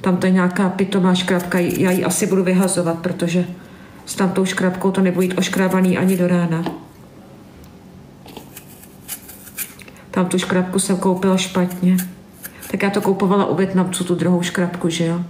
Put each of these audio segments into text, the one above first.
Tam to je nějaká pitomá škrabka, já ji asi budu vyhazovat, protože s tamtou škrabkou to nebude jít oškrábaný ani do rána. Tam tu škrabku jsem koupila špatně. Tak já to koupovala u Vietnamců, tu druhou škrabku, že jo.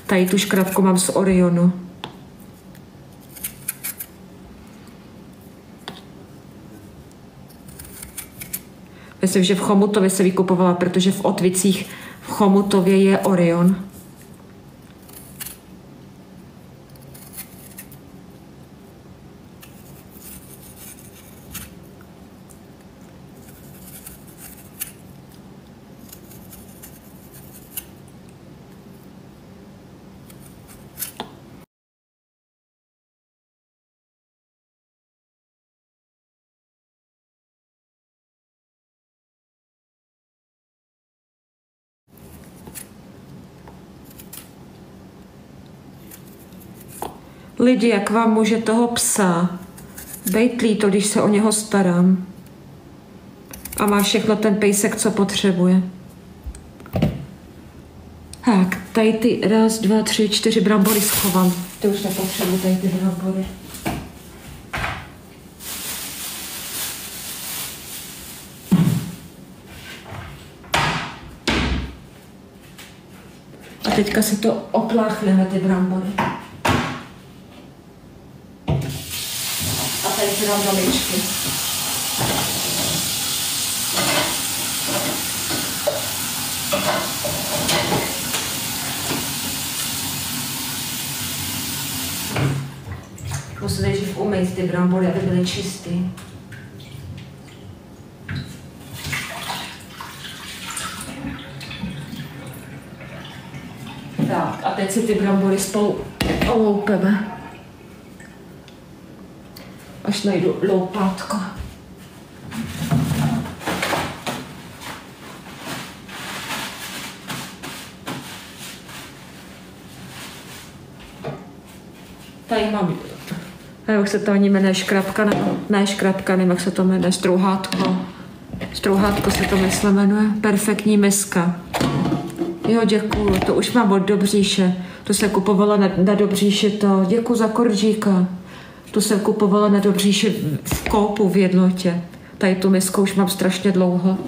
Tady tu škrabku mám z Orionu. Myslím, že v Chomutově se vykupovala, protože v Otvicích v Chomutově je Orion. Lidi, jak vám může toho psa bejt líto, když se o něho starám a má všechno ten pejsek, co potřebuje. Tak, tady ty 1, 2, 3, 4 brambory schovám. Ty už nepotřebuji, tady ty brambory. A teďka si to opláchneme, ty brambory. A tady si dám do myčky. Musím nejdřív umýt ty brambory, aby byly čistý. Tak, a teď si ty brambory spolu oloupeme. Až najdu loupátko. Tady mám, jak se to ani jmenuje, škrabka, ne škrabka, nevím, jak se to jmenuje, strouhátko. Strouhátko se to myslím jmenuje, perfektní miska. Jo, děkuju, to už mám od Dobříše. To jsem kupovala na Dobříši to, děkuju za koržíka. Tu jsem kupovala na Dobříši v Koupu v Jednotě. Tady tu misku už mám strašně dlouho.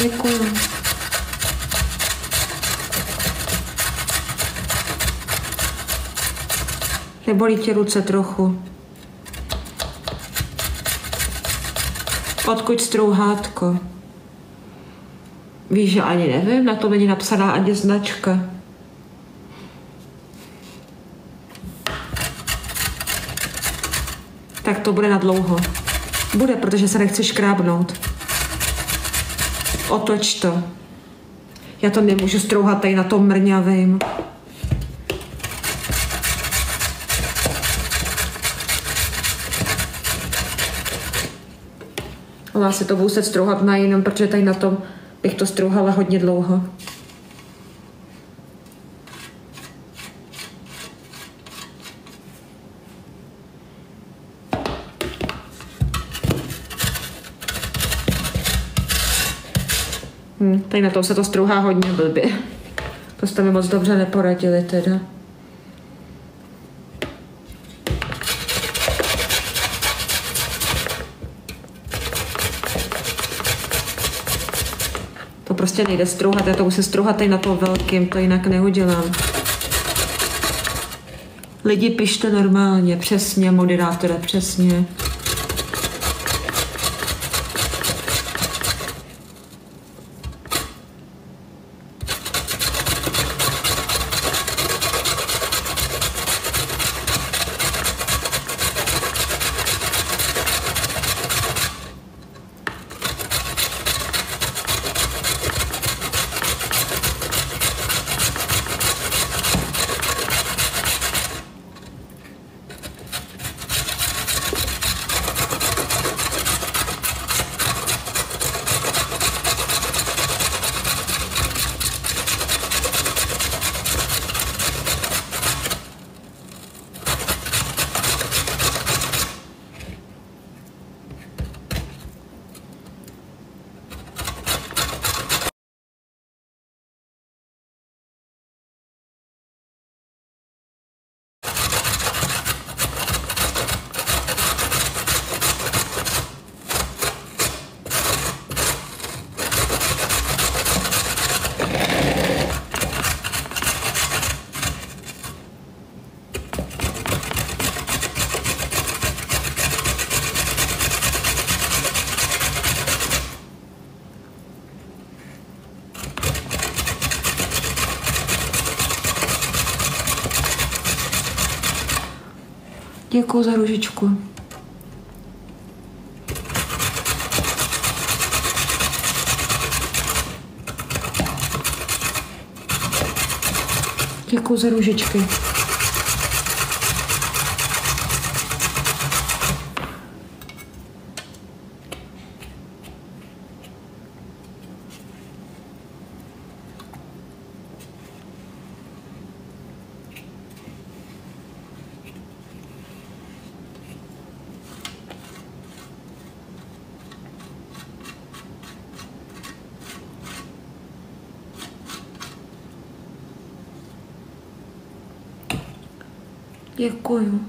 Děkuju. Nebolí tě ruce trochu? Odkud strouhátko? Víš, že ani nevím, na to není napsaná ani značka. Tak to bude na dlouho. Bude, protože se nechci škrábnout. Otoč to. Já to nemůžu strouhat tady na tom mrňavým. Ale se to budu muset strouhat na jiném, protože tady na tom bych to strouhala hodně dlouho. Tady na tom se to strouhá hodně blbě. To jste mi moc dobře neporadili teda. To prostě nejde strouhat, já to musím strouhat tady na tom velkým, to jinak neudělám. Lidi, pište normálně, přesně, moderátore, přesně. Děkuju za růžičku. Děkuju za růžičky. Děkuju.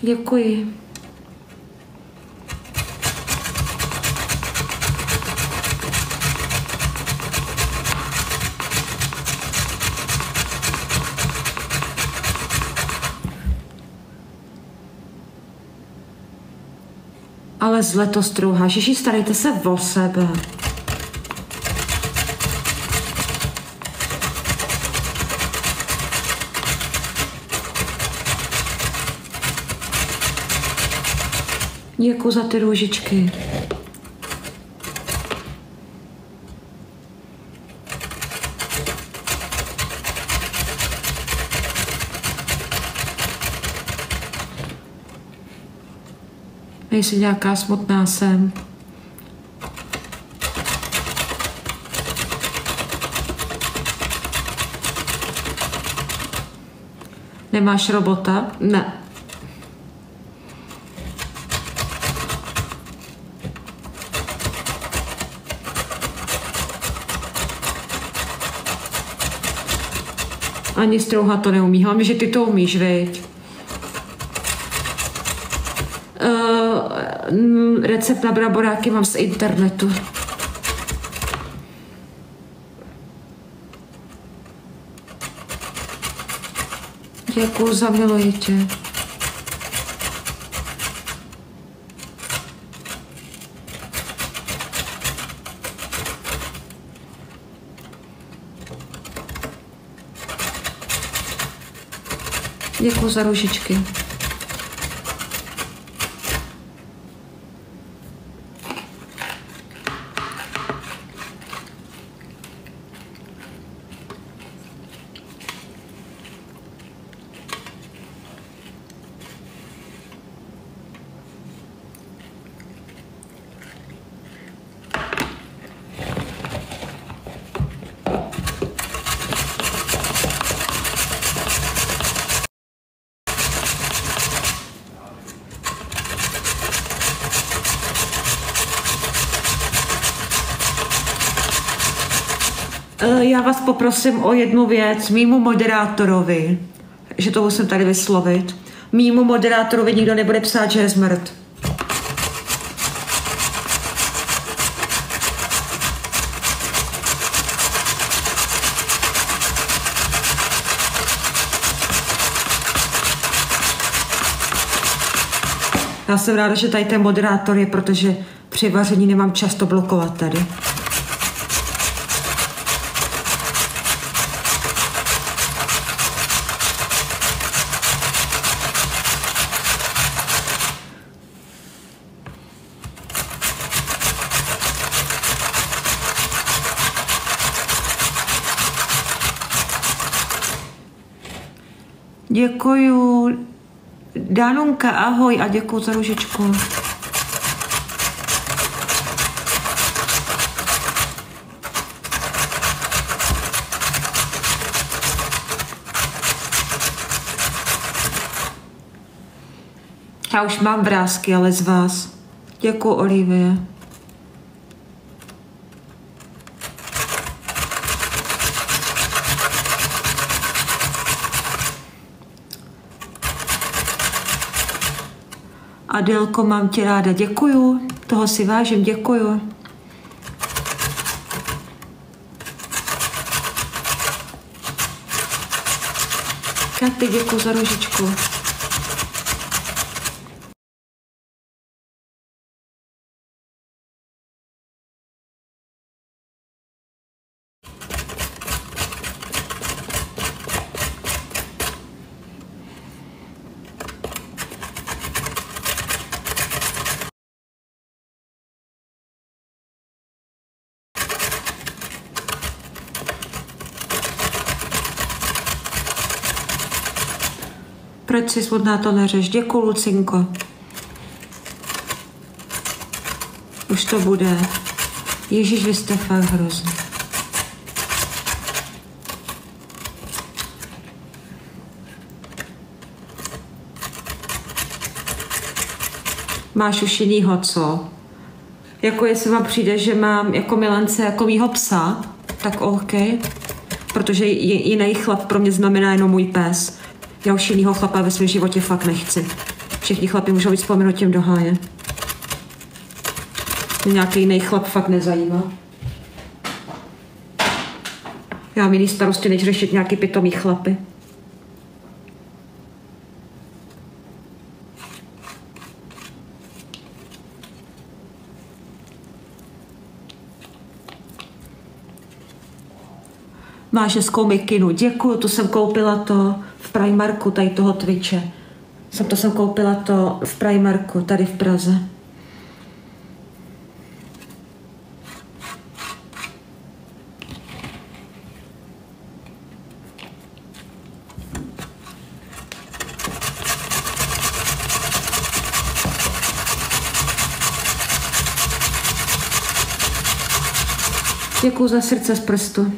Děkuji. Ale zle to strouháš. Ježíš, starejte se o sebe. Děkuji za ty růžičky. Nejsi nějaká smutná jsem. Nemáš robota? Ne. Ani strouhat to neumí. Hlavně, že ty to umíš, viď? Recept na bramboráky mám z internetu. Děkuju, zamiluji tě. Děkuju za růžičky. Já vás poprosím o jednu věc, mýmu moderátorovi, že to musím tady vyslovit. Mýmu moderátorovi nikdo nebude psát, že je zmrt. Já jsem ráda, že tady ten moderátor je, protože při vaření nemám často blokovat tady. Děkuju. Danunka, ahoj a děkuju za růžičku. Já už mám vrásky, ale z vás. Děkuju, Olivie. Adelko, mám tě ráda, děkuju. Toho si vážím, děkuju. Katy, děkuju za růžičku. Proč si smutná, to neřeš? Děkuju, Lucinko. Už to bude. Ježíš, vy jste fakt hrozný. Máš už jinýho, co? Jako jestli vám přijde, že mám jako milence jako mýho psa, tak OK. Protože jiný chlap pro mě znamená jenom můj pes. Já už jinýho chlapa ve svém životě fakt nechci. Všichni chlapi můžou být vzpomenutím do háje. Mě nějaký jiný chlap fakt nezajímá. Já mám jiný starosti, než řešit nějaký pitomý chlapy. Máš hezkou mikinu, děkuju, to jsem koupila to v Primarku, tady toho Twitche. To jsem koupila to v Primarku, tady v Praze. Děkuju za srdce z prstu.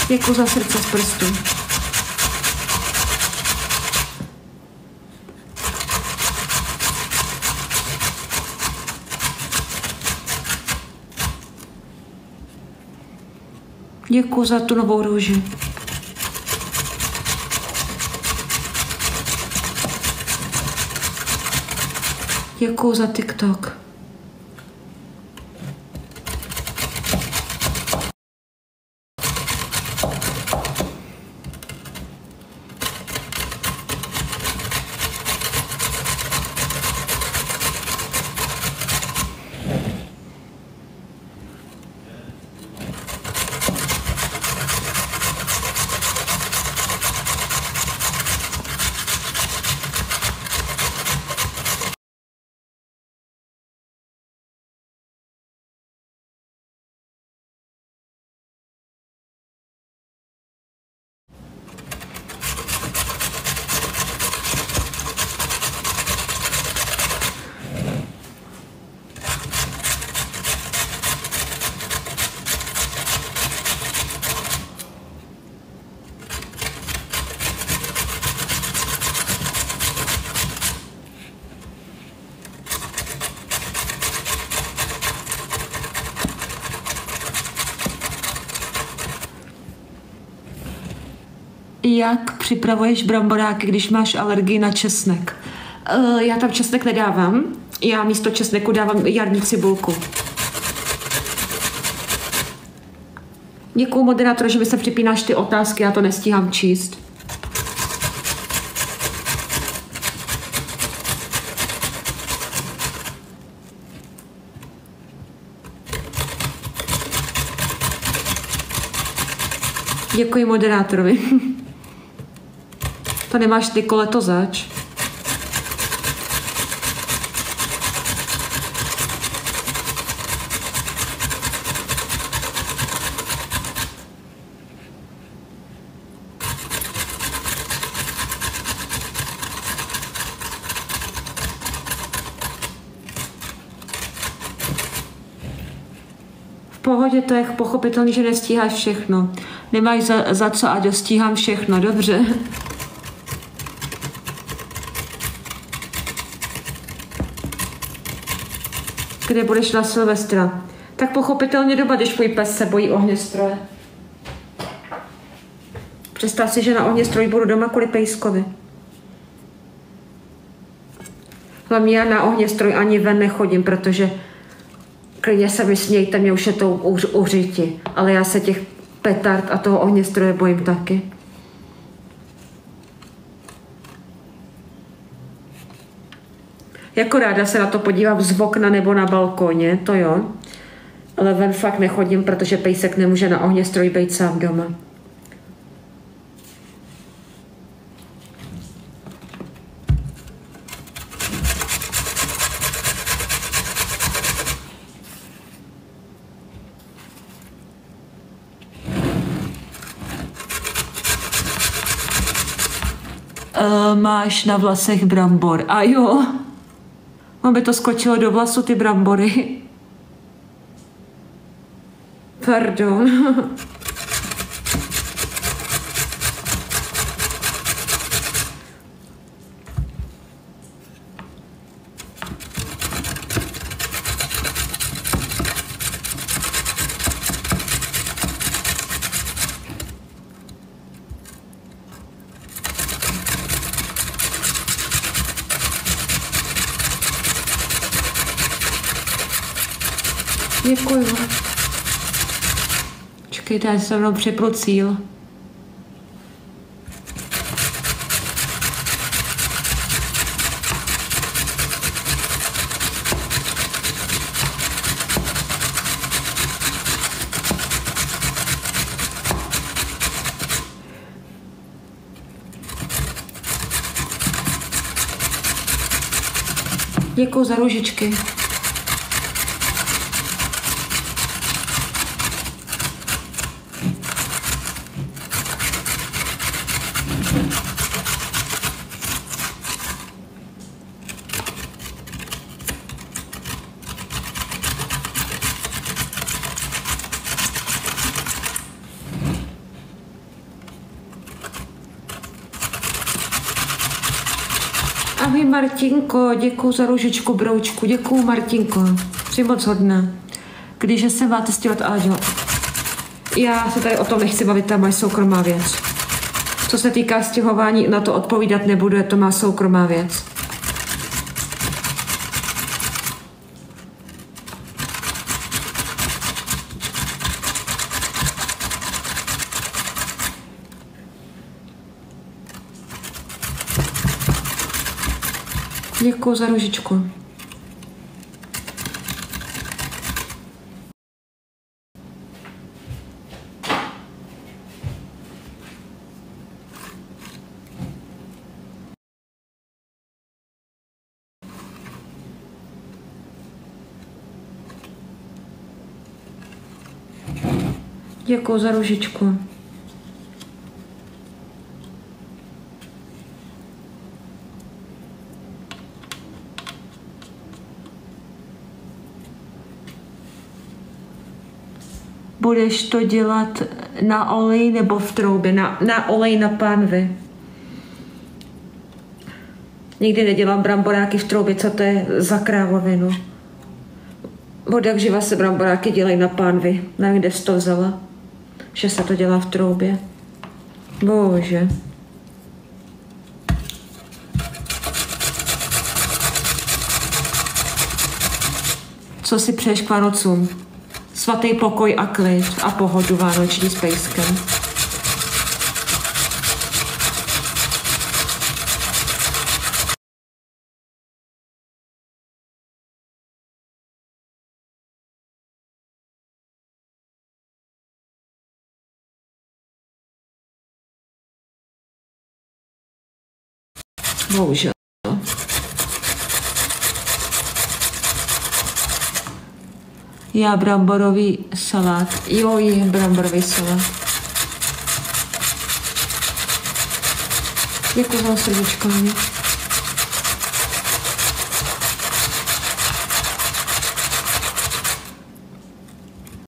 Děkuju za srdce z prstu. Děkuju za tu novou růži. Děkuju za TikTok. Jak připravuješ bramboráky, když máš alergii na česnek? Já tam česnek nedávám. Já místo česneku dávám jarní cibulku. Děkuju moderátor, že mi se připínáš ty otázky, já to nestíhám číst. Děkuji moderátorovi. To nemáš ty koleto zač. V pohodě, to je pochopitelný, že nestíháš všechno. Nemáš za co, ať stíhám všechno, dobře. Kde budeš na Silvestra? Tak pochopitelně doma, když tvůj pes se bojí ohněstroje. Představ si, že na ohněstroji budu doma kvůli pejskovi. Hlavně já na ohněstroj ani ven nechodím, protože klidně se vysmějte, mě už je to uřiti, ale já se těch petard a toho ohněstroje bojím taky. Jako ráda se na to podívám z okna nebo na balkóně, to jo. Ale ven fakt nechodím, protože pejsek nemůže na ohněstroji být sám doma. Máš na vlasech brambor. A jo. Aby to skočilo do vlasu, ty brambory. Pardon. Děkuju. Čekejte, já se mnou připlu cíl. Děkuju za růžičky. Ahoj Martinko, děkuju za růžičku, broučku, děkuju Martinko, jsi moc hodná. Když se máte stěhovat, Áďo, já se tady o tom nechci bavit, tam má soukromá věc. Co se týká stěhování, na to odpovídat nebudu, je to má soukromá věc. Děkuju za růžičku. Děkuju za růžičku. Budeš to dělat na olej nebo v troubě? Na olej na pánvi. Nikdy nedělám bramboráky v troubě, co to je za krávovinu. Od jak živa se bramboráky dělají na pánvi. Nevím, kde jsi to vzala, že se to dělá v troubě. Bože. Co si přeješ k Vánocům? svatý pokoj a klid a pohodu vánoční s pejskem. Bohužel. Já bramborový salát. Jo, je bramborový salát. Děkuji za srdíčko.